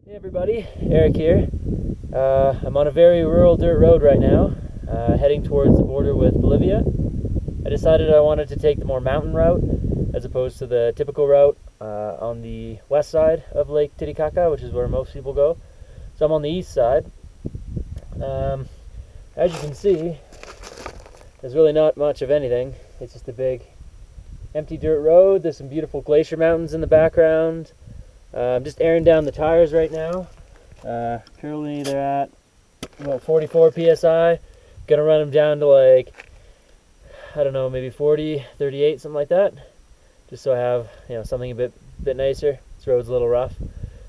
Hey everybody, Eric here. I'm on a very rural dirt road right now, heading towards the border with Bolivia. I decided I wanted to take the more mountain route as opposed to the typical route on the west side of Lake Titicaca, which is where most people go. So I'm on the east side. As you can see, there's really not much of anything. It's just a big empty dirt road. There's some beautiful glacier mountains in the background. I'm just airing down the tires right now. Currently they're at about 44 psi. Gonna run them down to like, I don't know, maybe 40, 38, something like that. Just so I have, something a bit nicer. This road's a little rough.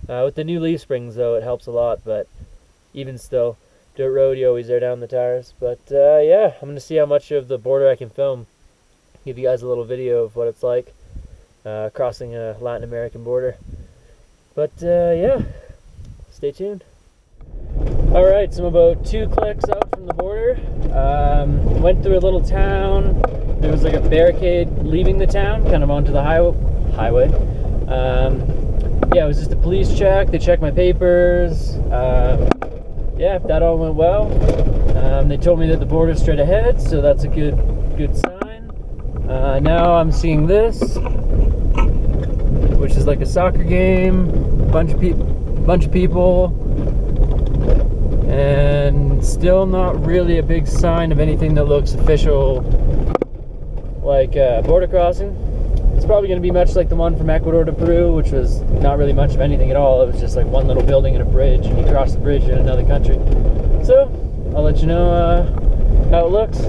With the new leaf springs though, it helps a lot, but even still, dirt road, you always air down the tires. But yeah, I'm gonna see how much of the border I can film. Give you guys a little video of what it's like crossing a Latin American border. But yeah, stay tuned. Alright, so I'm about 2 clicks out from the border. Went through a little town. There was like a barricade leaving the town, kind of onto the highway. Yeah, it was just a police check. They checked my papers. Yeah, that all went well. They told me that the border's straight ahead, so that's a good sign. Now I'm seeing this, which is like a soccer game, bunch of people, and still not really a big sign of anything that looks official, like border crossing. It's probably going to be much like the one from Ecuador to Peru, which was not really much of anything at all. It was just like one little building and a bridge, and you cross the bridge in another country. So I'll let you know how it looks.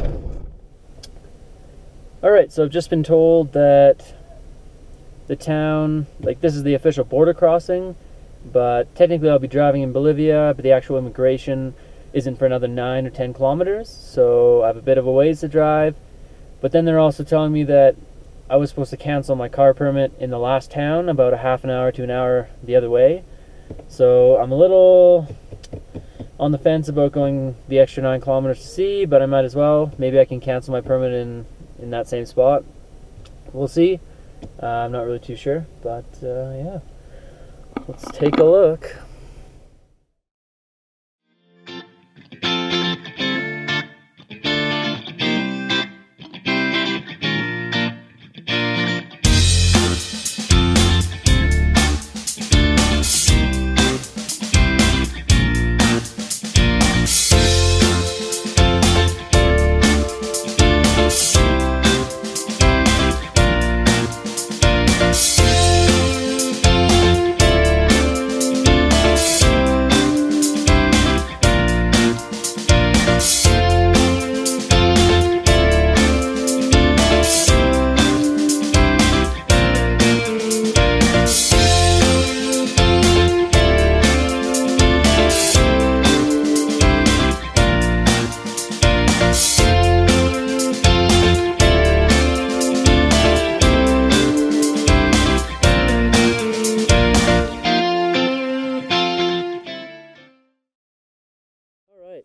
Alright, so I've just been told that the town, like, this is the official border crossing, but technically I'll be driving in Bolivia, but the actual immigration isn't for another 9 or 10 kilometers, so I have a bit of a ways to drive. But then they're also telling me that I was supposed to cancel my car permit in the last town, about a half an hour to an hour the other way. So I'm a little on the fence about going the extra 9 kilometers to see, but I might as well. Maybe I can cancel my permit in that same spot. We'll see. I'm not really too sure, but yeah, let's take a look.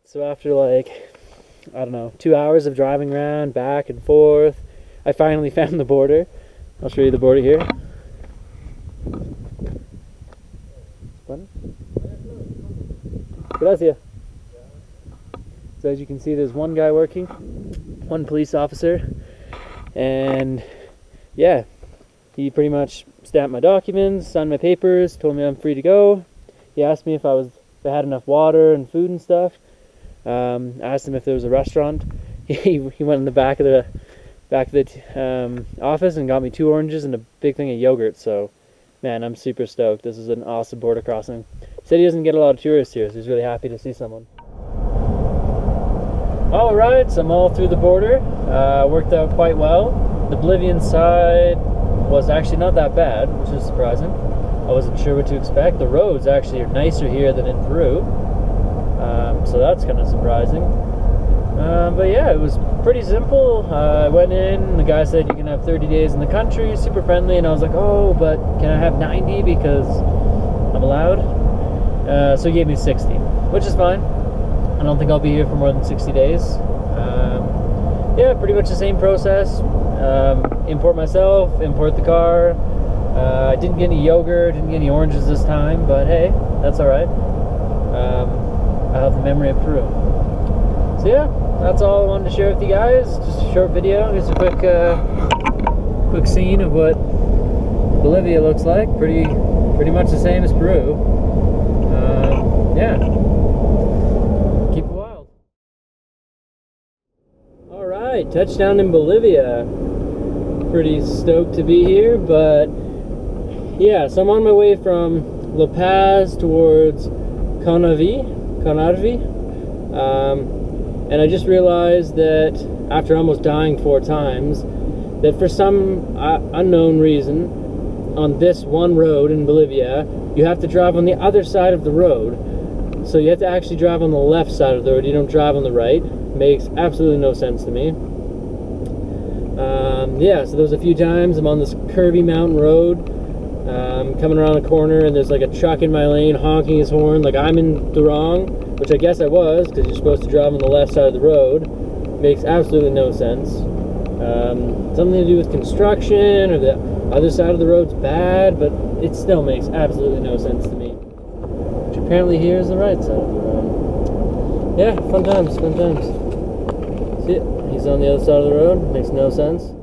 So after like, I don't know, 2 hours of driving around back and forth, I finally found the border. I'll show you the border here. Gracias. So as you can see, there's one guy working, one police officer, and yeah, he pretty much stamped my documents, signed my papers, told me I'm free to go. He asked me if I had enough water and food and stuff. I asked him if there was a restaurant. He went in the back of the office and got me 2 oranges and a big thing of yogurt. So, man, I'm super stoked. This is an awesome border crossing. He said he doesn't get a lot of tourists here, so he's really happy to see someone. Alright, so I'm all through the border. Worked out quite well. The Bolivian side was actually not that bad, which is surprising. I wasn't sure what to expect. The roads actually are nicer here than in Peru. So that's kind of surprising. But yeah, it was pretty simple. I went in, the guy said you can have 30 days in the country, super friendly, and I was like, oh, but can I have 90 because I'm allowed? So he gave me 60, which is fine. I don't think I'll be here for more than 60 days. Yeah, pretty much the same process. Import myself, import the car, I didn't get any yogurt, didn't get any oranges this time, but hey, that's alright. I have the memory of Peru. So yeah, that's all I wanted to share with you guys. Just a short video, just a quick scene of what Bolivia looks like. Pretty much the same as Peru. Yeah. Keep it wild. Alright, touchdown in Bolivia. Pretty stoked to be here, but yeah, so I'm on my way from La Paz towards Conarvi, and I just realized that after almost dying 4 times, that for some unknown reason, on this one road in Bolivia, you have to drive on the other side of the road. So you have to actually drive on the left side of the road, you don't drive on the right. Makes absolutely no sense to me. Yeah, so there's a few times I'm on this curvy mountain road, coming around a corner, and there's like a truck in my lane honking his horn like I'm in the wrong, which I guess I was, because you're supposed to drive on the left side of the road. Makes absolutely no sense. Something to do with construction, or the other side of the road's bad, but it still makes absolutely no sense to me. Which apparently here is the right side of the road. Yeah, fun times, fun times. See it? He's on the other side of the road, makes no sense.